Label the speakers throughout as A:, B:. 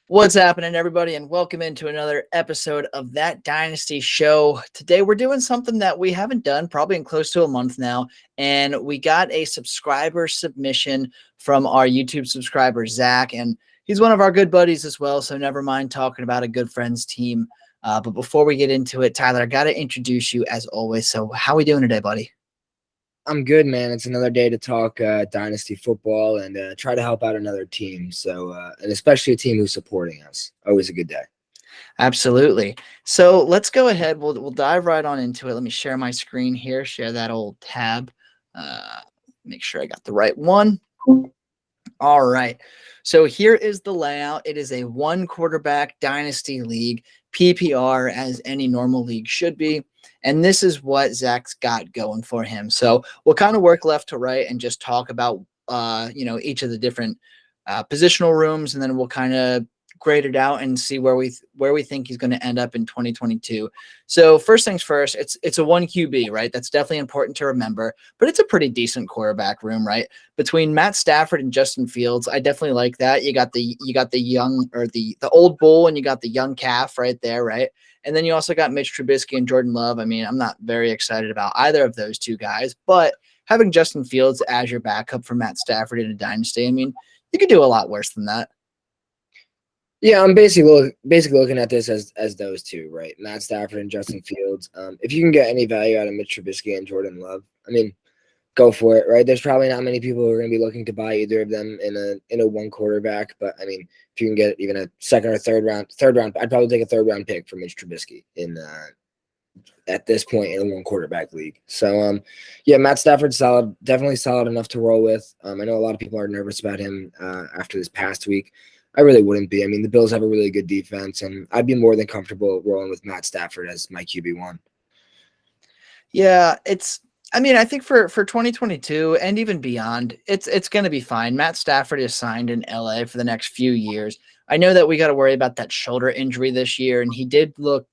A: What's happening, everybody, and welcome into another episode of That Dynasty Show. Today, we're doing something that we haven't done probably in close to a month now, and we got a subscriber submission from our YouTube subscriber, Zach, and he's one of our good buddies as well, so never mind talking about a good friends team. But before we get into it, Tyler, I got to introduce you as always. So how we doing today, buddy?
B: I'm good, man. It's another day to talk Dynasty football and try to help out another team. And especially a team who's supporting us. Always a good day.
A: Absolutely. So let's go ahead. We'll dive right on into it. Let me share my screen here. Share that old tab. Make sure I got the right one. All right. So here is the layout. It is a one quarterback dynasty league, PPR, as any normal league should be. And this is what Zach's got going for him. So we'll kind of work left to right and just talk about, each of the different positional rooms, and then we'll kind of grade it out and see where we think he's going to end up in 2022. So first things first, it's a one QB, right? That's definitely important to remember, but it's a pretty decent quarterback room, right? Between Matt Stafford and Justin Fields, I definitely like that. You got the young, or the old bull, and you got the young calf right there, right? And then you also got Mitch Trubisky and Jordan Love. I mean, I'm not very excited about either of those two guys, but having Justin Fields as your backup for Matt Stafford in a dynasty, I mean, you could do a lot worse than that.
B: Yeah, I'm basically looking at this as those two, right? Matt Stafford and Justin Fields. If you can get any value out of Mitch Trubisky and Jordan Love, I mean, go for it, right? There's probably not many people who are going to be looking to buy either of them in a one quarterback, but I mean, if you can get even a second or third round, I'd probably take a third round pick for Mitch Trubisky in at this point in a one quarterback league. So yeah, Matt Stafford's solid, definitely solid enough to roll with. I know a lot of people are nervous about him after this past week. I really wouldn't be. I mean, the Bills have a really good defense, and I'd be more than comfortable rolling with Matt Stafford as my QB1.
A: Yeah, I think for 2022 and even beyond, it's going to be fine. Matt Stafford is signed in LA for the next few years. I know that we got to worry about that shoulder injury this year, and he did look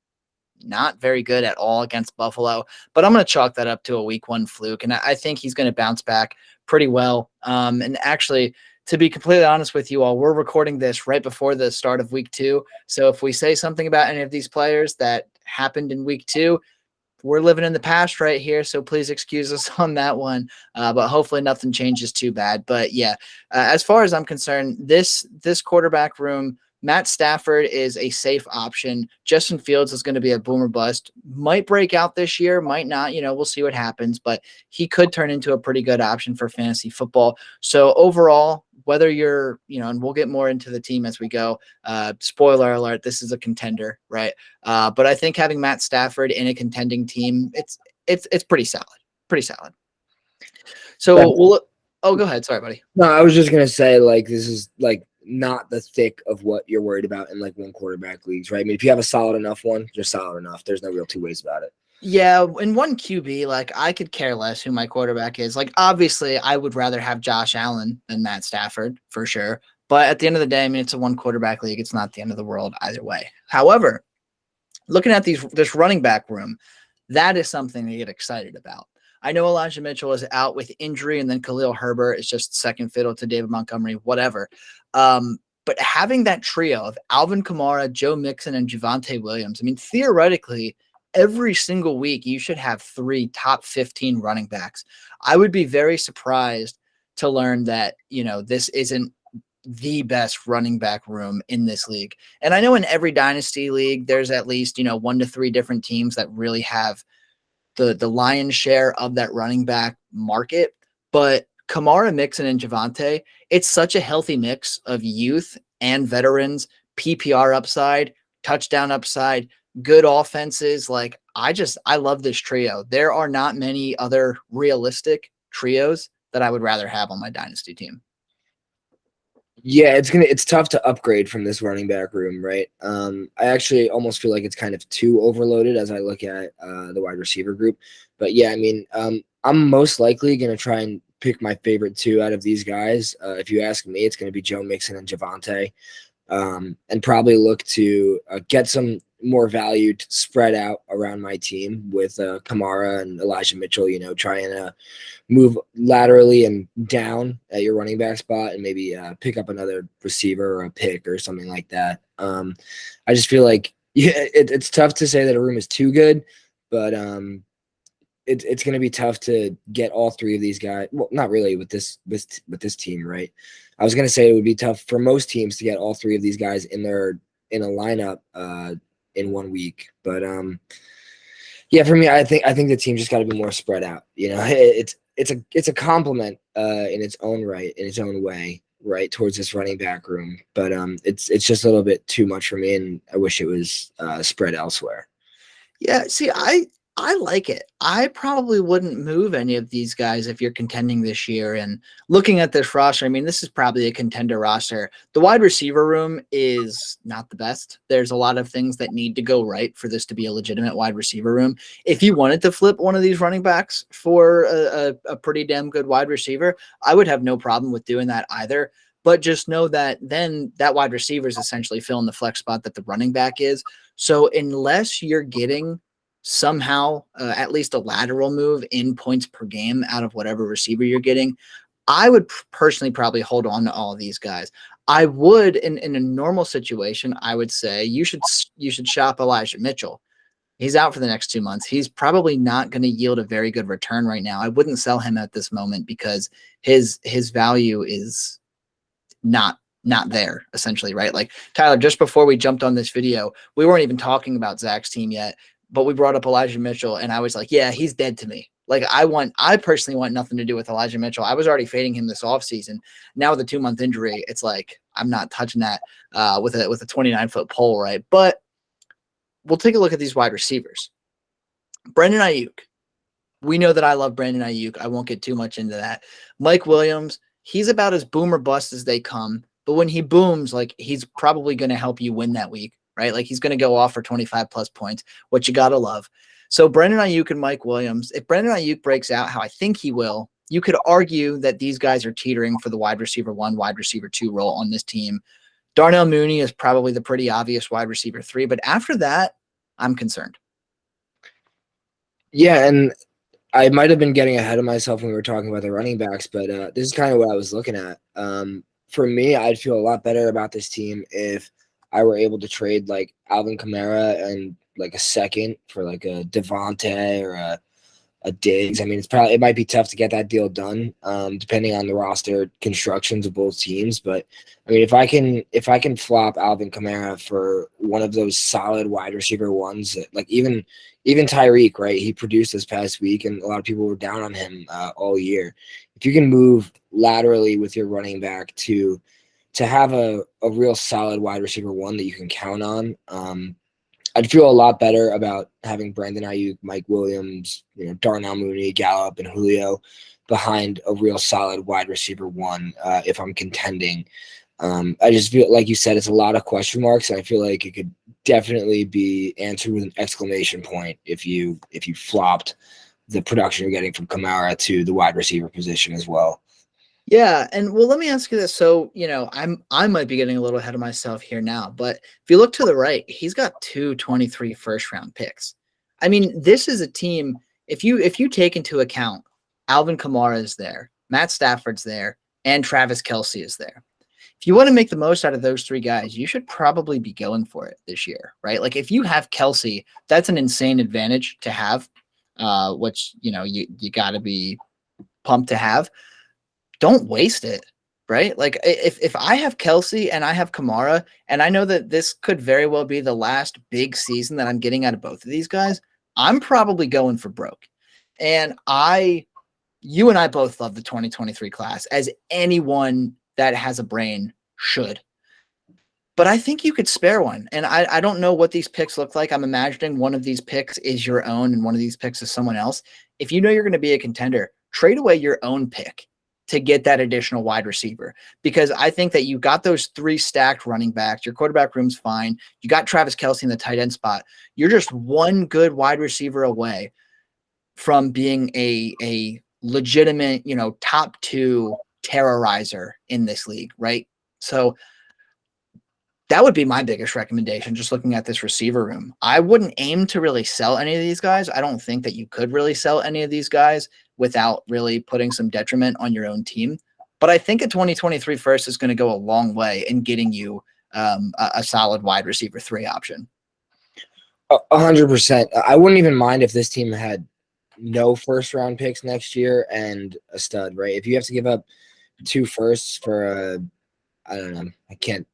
A: not very good at all against Buffalo, but I'm going to chalk that up to a week one fluke, and I think he's going to bounce back pretty well. And actually, to be completely honest with you all, we're recording this right before the start of week two. So if we say something about any of these players that happened in week two, we're living in the past right here, so please excuse us on that one. But hopefully nothing changes too bad. But yeah, as far as I'm concerned, this quarterback room, Matt Stafford is a safe option. Justin Fields is going to be a boomer bust. Might break out this year, might not. We'll see what happens. But he could turn into a pretty good option for fantasy football. So overall, whether you're, and we'll get more into the team as we go. Spoiler alert, this is a contender, right? But I think having Matt Stafford in a contending team, it's pretty solid. Pretty solid. So go ahead. Sorry, buddy.
B: No, I was just gonna say, like, this is like not the thick of what you're worried about in like one quarterback leagues, right? I mean, if you have a solid enough one, you're solid enough. There's no real two ways about it.
A: Yeah, in one QB, like, I could care less who my quarterback is. Like, obviously, I would rather have Josh Allen than Matt Stafford for sure. But at the end of the day, I mean, it's a one quarterback league. It's not the end of the world either way. However, looking at this running back room, that is something to get excited about. I know Elijah Mitchell is out with injury, and then Khalil Herbert is just second fiddle to David Montgomery, whatever. But having that trio of Alvin Kamara, Joe Mixon, and Javonte Williams, I mean, theoretically, every single week you should have 3 top 15 running backs. I would be very surprised to learn that, this isn't the best running back room in this league. And I know in every dynasty league, there's at least, 1 to 3 different teams that really have the lion's share of that running back market. But Kamara, Mixon, and Javonte, it's such a healthy mix of youth and veterans, PPR upside, touchdown upside, good offenses. Like, I love this trio. There are not many other realistic trios that I would rather have on my dynasty team.
B: Yeah, it's tough to upgrade from this running back room, right? I actually almost feel like it's kind of too overloaded as I look at the wide receiver group. But yeah, I mean, I'm most likely going to try and pick my favorite 2 out of these guys. If you ask me, it's going to be Joe Mixon and Javonte, and probably look to get some more value to spread out around my team with Kamara and Elijah Mitchell, trying to move laterally and down at your running back spot and maybe pick up another receiver or a pick or something like that. I just feel like it's tough to say that a room is too good, but it's going to be tough to get all three of these guys. Well, not really with this team, right? I was going to say it would be tough for most teams to get all three of these guys in a lineup in 1 week. But yeah, for me, I think the team just got to be more spread out. It's a compliment in its own right, in its own way, right, towards this running back room. But it's just a little bit too much for me, and I wish it was spread elsewhere.
A: Yeah, see, I like it. I probably wouldn't move any of these guys if you're contending this year. And looking at this roster, I mean, this is probably a contender roster. The wide receiver room is not the best. There's a lot of things that need to go right for this to be a legitimate wide receiver room. If you wanted to flip one of these running backs for a pretty damn good wide receiver, I would have no problem with doing that either. But just know that then that wide receiver is essentially filling the flex spot that the running back is. So unless you're getting somehow at least a lateral move in points per game out of whatever receiver you're getting, I would personally probably hold on to all of these guys. I would, in a normal situation, I would say you should shop Elijah Mitchell. He's out for the next 2 months. He's probably not going to yield a very good return right now. I wouldn't sell him at this moment because his value is not there, essentially, right? Like, Tyler, just before we jumped on this video, we weren't even talking about Zach's team yet, but we brought up Elijah Mitchell, and I was like, yeah, he's dead to me. Like, I personally want nothing to do with Elijah Mitchell. I was already fading him this offseason. Now with a 2-month injury, it's like I'm not touching that with a 29-foot pole, right? But we'll take a look at these wide receivers. Brandon Ayuk. We know that I love Brandon Ayuk. I won't get too much into that. Mike Williams, he's about as boom or bust as they come. But when he booms, like, he's probably going to help you win that week, right? Like, he's going to go off for 25 plus points, which you got to love. So Brandon Ayuk and Mike Williams, if Brandon Ayuk breaks out how I think he will, you could argue that these guys are teetering for the wide receiver 1, wide receiver 2 role on this team. Darnell Mooney is probably the pretty obvious wide receiver 3, but after that, I'm concerned.
B: Yeah, and I might have been getting ahead of myself when we were talking about the running backs, but this is kind of what I was looking at. For me, I'd feel a lot better about this team if I were able to trade like Alvin Kamara and like a second for like a Devontae or a Diggs. I mean, it might be tough to get that deal done, depending on the roster constructions of both teams. But I mean, if I can flop Alvin Kamara for one of those solid wide receiver ones, like even Tyreek, right? He produced this past week, and a lot of people were down on him all year. If you can move laterally with your running back to have a real solid wide receiver 1 that you can count on, I'd feel a lot better about having Brandon Ayuk, Mike Williams, Darnell Mooney, Gallup, and Julio behind a real solid wide receiver 1 if I'm contending. I just feel like you said, it's a lot of question marks, and I feel like it could definitely be answered with an exclamation point if you flopped the production you're getting from Kamara to the wide receiver position as well.
A: Yeah, and well, let me ask you this. So, I might be getting a little ahead of myself here now, but if you look to the right, he's got 2 first-round picks. I mean, this is a team. If you take into account Alvin Kamara is there, Matt Stafford's there, and Travis Kelce is there. If you want to make the most out of those 3 guys, you should probably be going for it this year, right? Like, if you have Kelce, that's an insane advantage to have, which you got to be pumped to have. Don't waste it, right? Like, if I have Kelce and I have Kamara, and I know that this could very well be the last big season that I'm getting out of both of these guys, I'm probably going for broke. And you and I both love the 2023 class, as anyone that has a brain should. But I think you could spare one. And I don't know what these picks look like. I'm imagining one of these picks is your own and one of these picks is someone else. If you know you're going to be a contender, trade away your own pick to get that additional wide receiver, because I think that you got those 3 stacked running backs. Your quarterback room's fine. You got Travis Kelce in the tight end spot. You're just one good wide receiver away from being a legitimate, top 2 terrorizer in this league, right? So that would be my biggest recommendation, just looking at this receiver room. I wouldn't aim to really sell any of these guys. I don't think that you could really sell any of these guys without really putting some detriment on your own team. But I think a 2023 first is going to go a long way in getting you a solid wide receiver 3 option.
B: 100%. I wouldn't even mind if this team had no first round picks next year and a stud, right? If you have to give up 2 firsts for I don't know, I can't.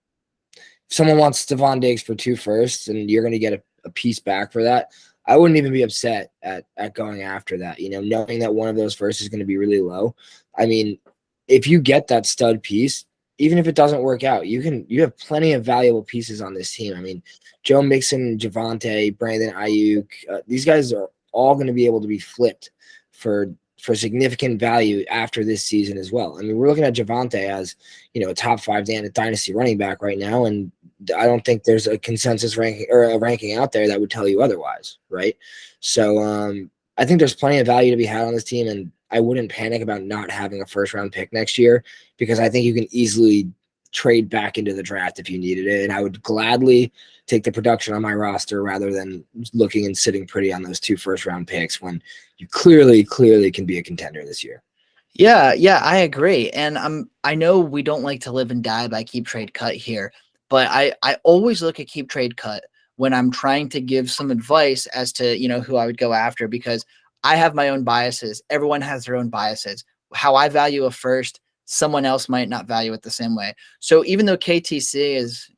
B: If someone wants Stephon Diggs for 2 firsts and you're going to get a piece back for that, I wouldn't even be upset at going after that, knowing that one of those firsts is going to be really low. I mean, if you get that stud piece, even if it doesn't work out, you have plenty of valuable pieces on this team. I mean, Joe Mixon, Javonte, Brandon Ayuk, these guys are all going to be able to be flipped for significant value after this season as well. I mean, we're looking at Javonte as, a top 5 Dynasty running back right now, and I don't think there's a consensus ranking or a ranking out there that would tell you otherwise, right? So I think there's plenty of value to be had on this team, and I wouldn't panic about not having a first-round pick next year because I think you can easily trade back into the draft if you needed it, and I would gladly take the production on my roster rather than looking and sitting pretty on those 2 first-round picks when you clearly can be a contender this year.
A: Yeah, I agree. And I know we don't like to live and die by keep trade cut here, but I always look at keep trade cut when I'm trying to give some advice as to, who I would go after, because I have my own biases. Everyone has their own biases. How I value a first, someone else might not value it the same way. So even though KTC is,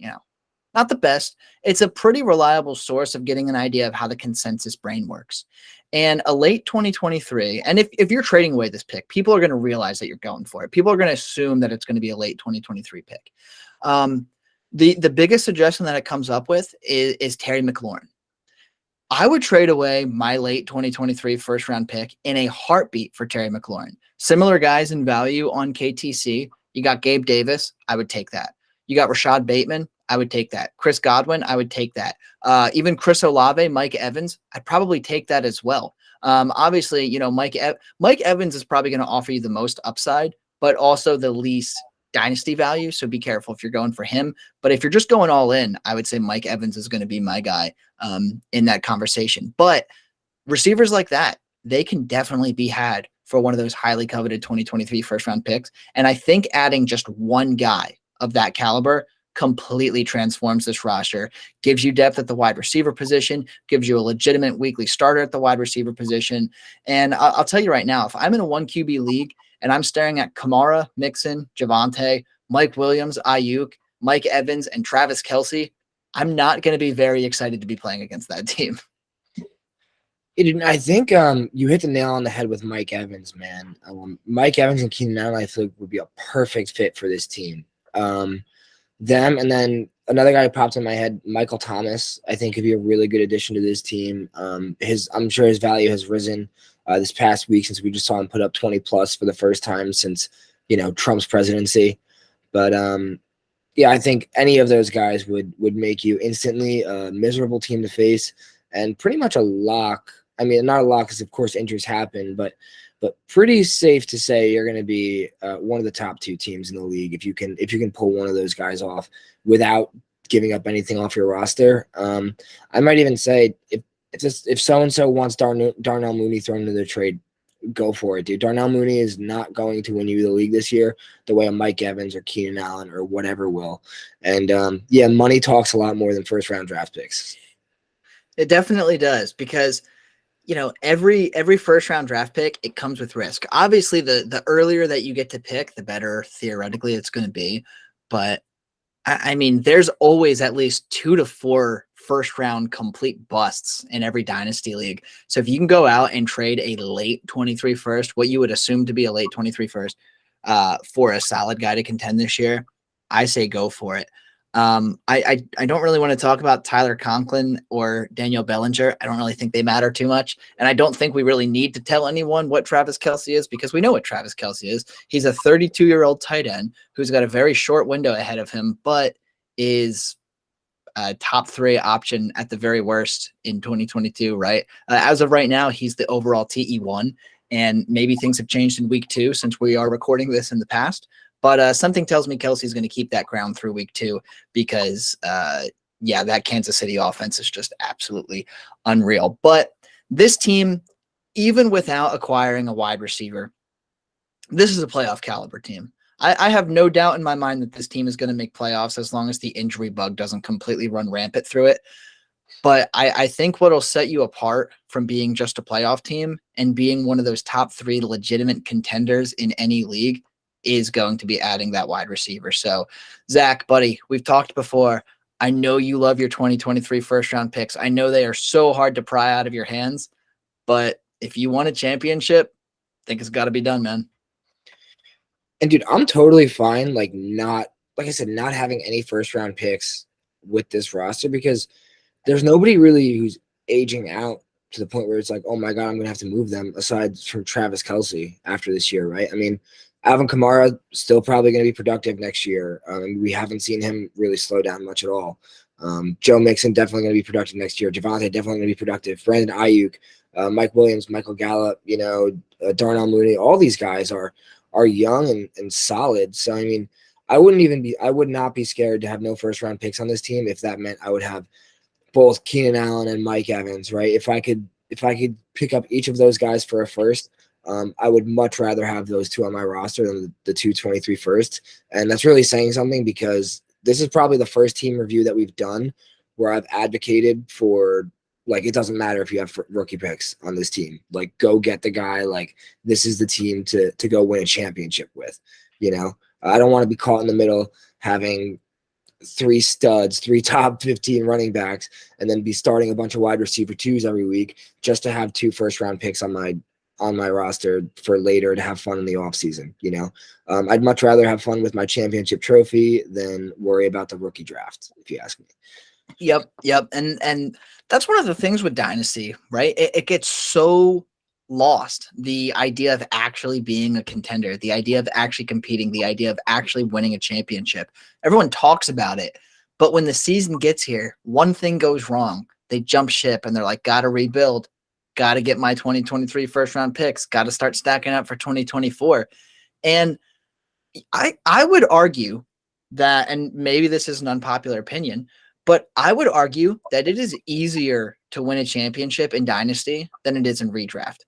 A: not the best, it's a pretty reliable source of getting an idea of how the consensus brain works. And a late 2023, and if you're trading away this pick, people are going to realize that you're going for it. People are going to assume that it's going to be a late 2023 pick. The biggest suggestion that it comes up with is Terry McLaurin. I would trade away my late 2023 first round pick in a heartbeat for Terry McLaurin. Similar guys in value on KTC. You got Gabe Davis. I would take that. You got Rashad Bateman. I would take that. Chris Godwin. I would take that. Even Chris Olave, Mike Evans. I'd probably take that as well. Obviously, Mike Evans is probably going to offer you the most upside, but also the least dynasty value. So be careful if you're going for him. But if you're just going all in, I would say Mike Evans is going to be my guy in that conversation. But receivers like that, they can definitely be had for one of those highly coveted 2023 first round picks. And I think adding just one guy of that caliber completely transforms this roster, gives you depth at the wide receiver position, gives you a legitimate weekly starter at the wide receiver position. And I'll tell you right now, if I'm in a 1 QB league and I'm staring at Kamara, Mixon, Javonte, Mike Williams, Ayuk, Mike Evans, and Travis Kelce, I'm not going to be very excited to be playing against that team.
B: I think you hit the nail on the head with Mike Evans, man. Mike Evans and Keenan Allen, I feel like would be a perfect fit for this team. Them, and then another guy who popped in my head, Michael Thomas, I think could be a really good addition to this team. I'm sure his value has risen this past week since we just saw him put up 20 plus for the first time since Trump's presidency. But I think any of those guys would make you instantly a miserable team to face and pretty much a lock. I mean, not a lock because of course injuries happen, but pretty safe to say you're going to be one of the top 2 teams in the league if you can pull one of those guys off without giving up anything off your roster. I might even say if so-and-so wants Darnell Mooney thrown into the trade, go for it, dude. Darnell Mooney is not going to win you the league this year the way a Mike Evans or Keenan Allen or whatever will. And money talks a lot more than first round draft picks.
A: It definitely does, because every first round draft pick, it comes with risk. Obviously, the earlier that you get to pick, the better theoretically it's going to be. But I mean, there's always at least 2 to 4 first round complete busts in every dynasty league. So if you can go out and trade a late 23 first, what you would assume to be a late 23 first, for a solid guy to contend this year, I say go for it. I don't really want to talk about Tyler Conklin or Daniel Bellinger. I don't really think they matter too much. And I don't think we really need to tell anyone what Travis Kelce is, because we know what Travis Kelce is. He's a 32-year-old tight end who's got a very short window ahead of him, but is a top 3 option at the very worst in 2022, right? As of right now, he's the overall TE1, and maybe things have changed in week 2 since we are recording this in the past. But something tells me Kelsey's going to keep that ground through week 2 because, yeah, that Kansas City offense is just absolutely unreal. But this team, even without acquiring a wide receiver, this is a playoff caliber team. I have no doubt in my mind that this team is going to make playoffs as long as the injury bug doesn't completely run rampant through it. But I think what'll set you apart from being just a playoff team and being one of those top 3 legitimate contenders in any league is going to be adding that wide receiver. So, Zach, buddy, we've talked before. I know you love your 2023 first-round picks. I know they are so hard to pry out of your hands, but if you want a championship, I think it's got to be done, man.
B: And dude, I'm totally fine, like I said, not having any first round picks with this roster because there's nobody really who's aging out to the point where it's like, oh my God, I'm gonna have to move them aside from Travis Kelce after this year, right? I mean, Alvin Kamara still probably gonna be productive next year. We haven't seen him really slow down much at all. Joe Mixon definitely gonna be productive next year. Javonte definitely gonna be productive. Brandon Ayuk, Mike Williams, Michael Gallup, Darnell Mooney, all these guys are young and solid. So I mean, I would not be scared to have no first round picks on this team if that meant I would have both Keenan Allen and Mike Evans, right? If I could pick up each of those guys for a first, I would much rather have those 2 on my roster than the 223 first. And that's really saying something because this is probably the first team review that we've done where I've advocated for, like, it doesn't matter if you have rookie picks on this team. Like, go get the guy. Like, this is the team to go win a championship with. I don't want to be caught in the middle having 3 studs, 3 top 15 running backs, and then be starting a bunch of wide receiver 2s every week just to have 2 first round picks on my roster for later to have fun in the offseason. I'd much rather have fun with my championship trophy than worry about the rookie draft, if you ask me.
A: Yep. And that's one of the things with Dynasty, right? It gets so lost. The idea of actually being a contender, the idea of actually competing, the idea of actually winning a championship. Everyone talks about it. But when the season gets here, one thing goes wrong. They jump ship and they're like, got to rebuild, got to get my 2023 first round picks, got to start stacking up for 2024. And I would argue that, and maybe this is an unpopular opinion, but I would argue that it is easier to win a championship in Dynasty than it is in redraft.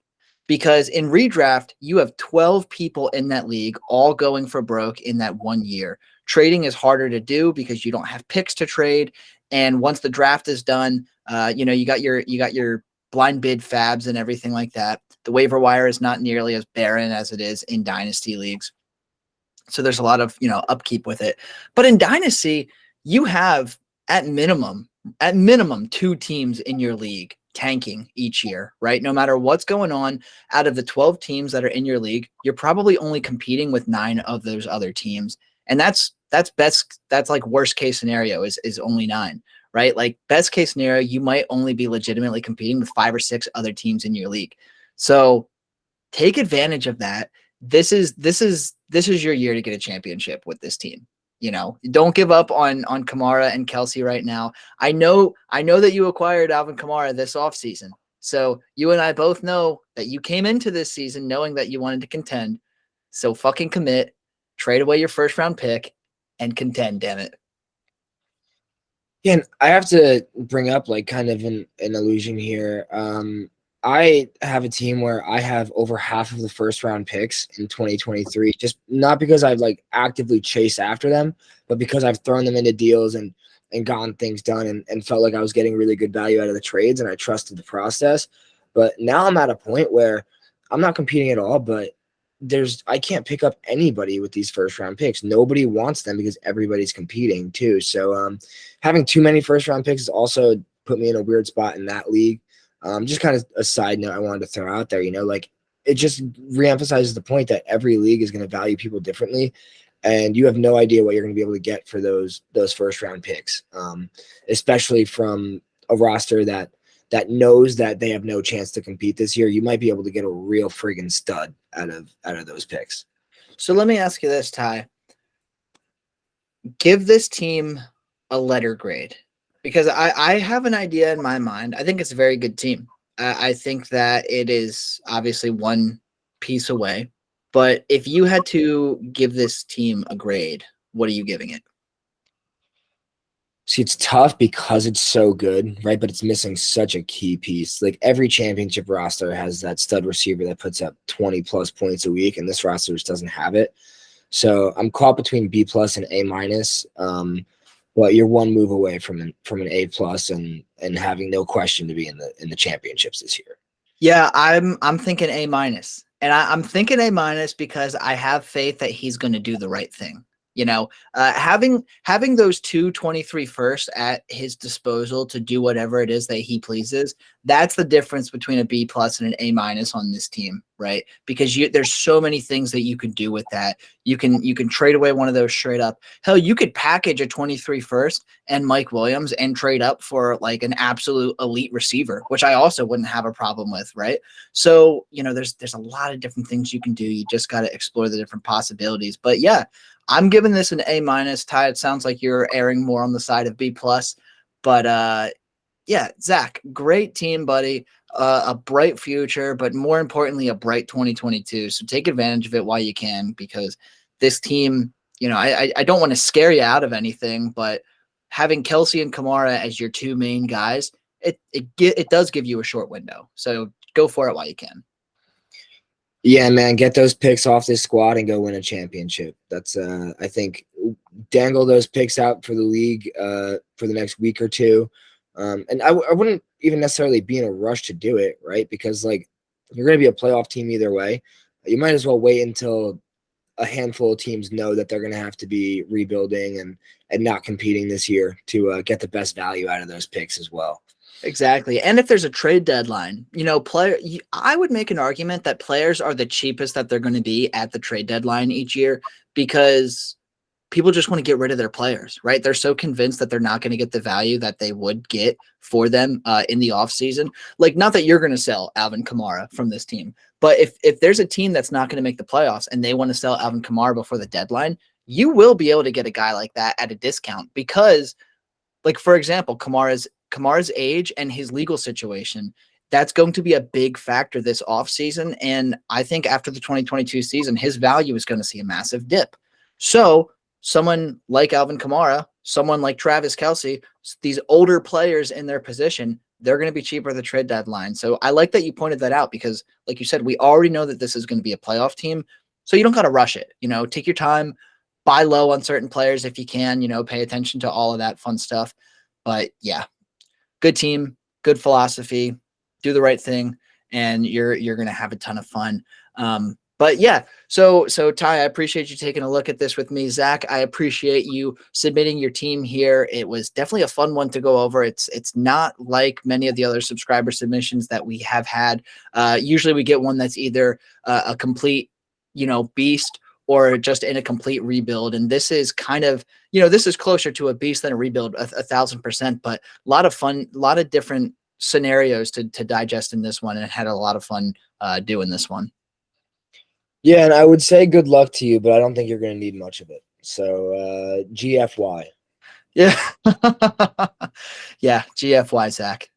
A: Because in redraft, you have 12 people in that league all going for broke in that 1 year. Trading is harder to do because you don't have picks to trade. And once the draft is done, you got your blind bid fabs and everything like that. The waiver wire is not nearly as barren as it is in Dynasty leagues. So there's a lot of, upkeep with it. But in Dynasty, you have at minimum 2 teams in your league tanking each year, right? No matter what's going on, out of the 12 teams that are in your league, you're probably only competing with 9 of those other teams. And that's best. That's like worst case scenario is only 9, right? Like best case scenario, you might only be legitimately competing with 5 or 6 other teams in your league. So take advantage of that. This is your year to get a championship with this team. Don't give up on Kamara and Kelce right now. I know that you acquired Alvin Kamara this offseason. So you and I both know that you came into this season knowing that you wanted to contend. So fucking commit, trade away your first round pick, and contend, damn it.
B: Yeah, and I have to bring up like kind of an illusion here. I have a team where I have over half of the first round picks in 2023, just not because I've like actively chased after them, but because I've thrown them into deals and gotten things done and felt like I was getting really good value out of the trades and I trusted the process. But now I'm at a point where I'm not competing at all, but I can't pick up anybody with these first round picks. Nobody wants them because everybody's competing too. So having too many first round picks has also put me in a weird spot in that league. Just kind of a side note I wanted to throw out there, like it just reemphasizes the point that every league is going to value people differently. And you have no idea what you're going to be able to get for those first round picks, especially from a roster that knows that they have no chance to compete this year. You might be able to get a real friggin' stud out of those picks.
A: So let me ask you this, Ty. Give this team a letter grade. Because I have an idea in my mind. I think it's a very good team. I think that it is obviously one piece away But if you had to give this team a grade, what are you giving it?
B: See, it's tough because it's so good, right? But it's missing such a key piece. Like every championship roster has that stud receiver that puts up 20 plus points a week, and this roster just doesn't have it. So I'm caught between B plus and A minus. But you're one move away from an A plus and having no question to be in the championships this year.
A: Yeah, I'm thinking A minus, and I'm thinking A minus because I have faith that he's going to do the right thing. You know, having those 223 first at his disposal to do whatever it is that he pleases, that's the difference between a B plus and an A minus on this team, right? Because there's so many things that you can do with that. You can trade away one of those straight up. Hell, you could package a 23 first and Mike Williams and trade up for like an absolute elite receiver, which I also wouldn't have a problem with, right? So, there's a lot of different things you can do. You just got to explore the different possibilities. But yeah, I'm giving this an A minus. Ty, it sounds like you're erring more on the side of B plus, but yeah, Zach, great team, buddy. A bright future, but more importantly, a bright 2022. So take advantage of it while you can, because this team, I don't want to scare you out of anything, but having Kelsey and Kamara as your two main guys, it does give you a short window. So go for it while you can.
B: Yeah, man, get those picks off this squad and go win a championship. That's I think dangle those picks out for the league for the next week or two. And I wouldn't even necessarily be in a rush to do it, right? Because like you're going to be a playoff team either way. You might as well wait until a handful of teams know that they're going to have to be rebuilding and not competing this year to get the best value out of those picks as well.
A: Exactly. And if there's a trade deadline, I would make an argument that players are the cheapest that they're going to be at the trade deadline each year, because people just want to get rid of their players, right? They're so convinced that they're not going to get the value that they would get for them in the offseason. Like, not that you're going to sell Alvin Kamara from this team, but if there's a team that's not going to make the playoffs and they want to sell Alvin Kamara before the deadline, you will be able to get a guy like that at a discount because, like, for example, Kamara's age and his legal situation, that's going to be a big factor this offseason. And I think after the 2022 season, his value is going to see a massive dip. So someone like Alvin Kamara, someone like Travis Kelce, these older players in their position, they're going to be cheaper at the trade deadline. So I like that you pointed that out because, like you said, we already know that this is going to be a playoff team. So you don't got to rush it. Take your time, buy low on certain players if you can, pay attention to all of that fun stuff. But yeah, good team, good philosophy, do the right thing, and you're going to have a ton of fun. But yeah, so Ty, I appreciate you taking a look at this with me. Zach, I appreciate you submitting your team here. It was definitely a fun one to go over. It's not like many of the other subscriber submissions that we have had. Usually we get one that's either a complete, beast or just in a complete rebuild. And this is kind of, this is closer to a beast than a rebuild, 1,000%, but a lot of fun, a lot of different scenarios to digest in this one, and had a lot of fun doing this one.
B: Yeah, and I would say good luck to you, but I don't think you're going to need much of it. So GFY.
A: Yeah. Yeah, GFY, Zach.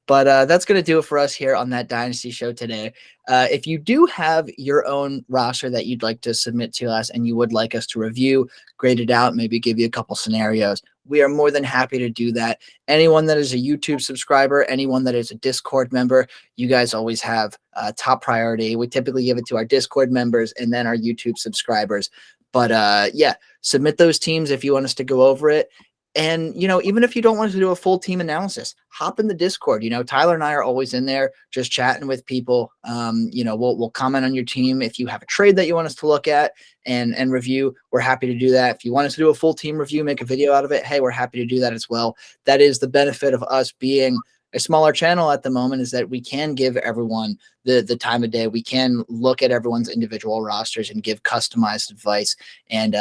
A: But that's going to do it for us here on That Dynasty Show today. If you do have your own roster that you'd like to submit to us and you would like us to review, grade it out, maybe give you a couple scenarios, we are more than happy to do that. Anyone that is a YouTube subscriber, anyone that is a Discord member, you guys always have top priority. We typically give it to our Discord members and then our YouTube subscribers. But yeah, submit those teams if you want us to go over it. And, even if you don't want to do a full team analysis, hop in the Discord. Tyler and I are always in there just chatting with people. We'll comment on your team. If you have a trade that you want us to look at and review, we're happy to do that. If you want us to do a full team review, make a video out of it, hey, we're happy to do that as well. That is the benefit of us being a smaller channel at the moment, is that we can give everyone the time of day. We can look at everyone's individual rosters and give customized advice. And,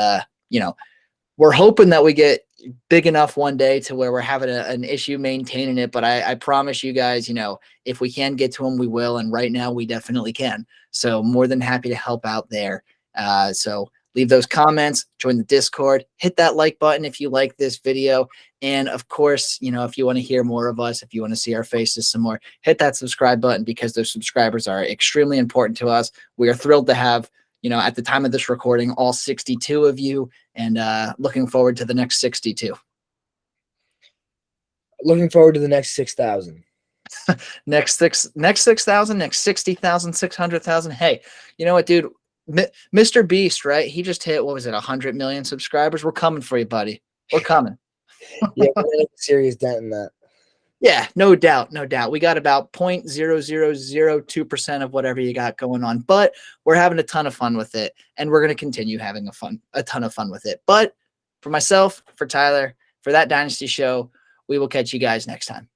A: we're hoping that we get big enough one day to where we're having an issue maintaining it. But I promise you guys, if we can get to them, we will. And right now we definitely can. So more than happy to help out there. So leave those comments, join the Discord, hit that like button if you like this video. And of course, you know, if you want to hear more of us, if you want to see our faces some more, hit that subscribe button because those subscribers are extremely important to us. We are thrilled to have, you know, at the time of this recording, all 62 of you, and looking forward to the next 62.
B: Looking forward to the next 6,000.
A: Next 6,000, next 60,000, 600,000. Hey, you know what, dude? Mr. Beast, right? He just hit, what was it, 100 million subscribers? We're coming for you, buddy. We're coming.
B: Yeah, we're gonna make a serious dent in that.
A: Yeah, no doubt, no doubt. We got about 0.0002% of whatever you got going on, but we're having a ton of fun with it, and we're going to continue having a ton of fun with it. But for myself, for Tyler, for that Dynasty show, we will catch you guys next time.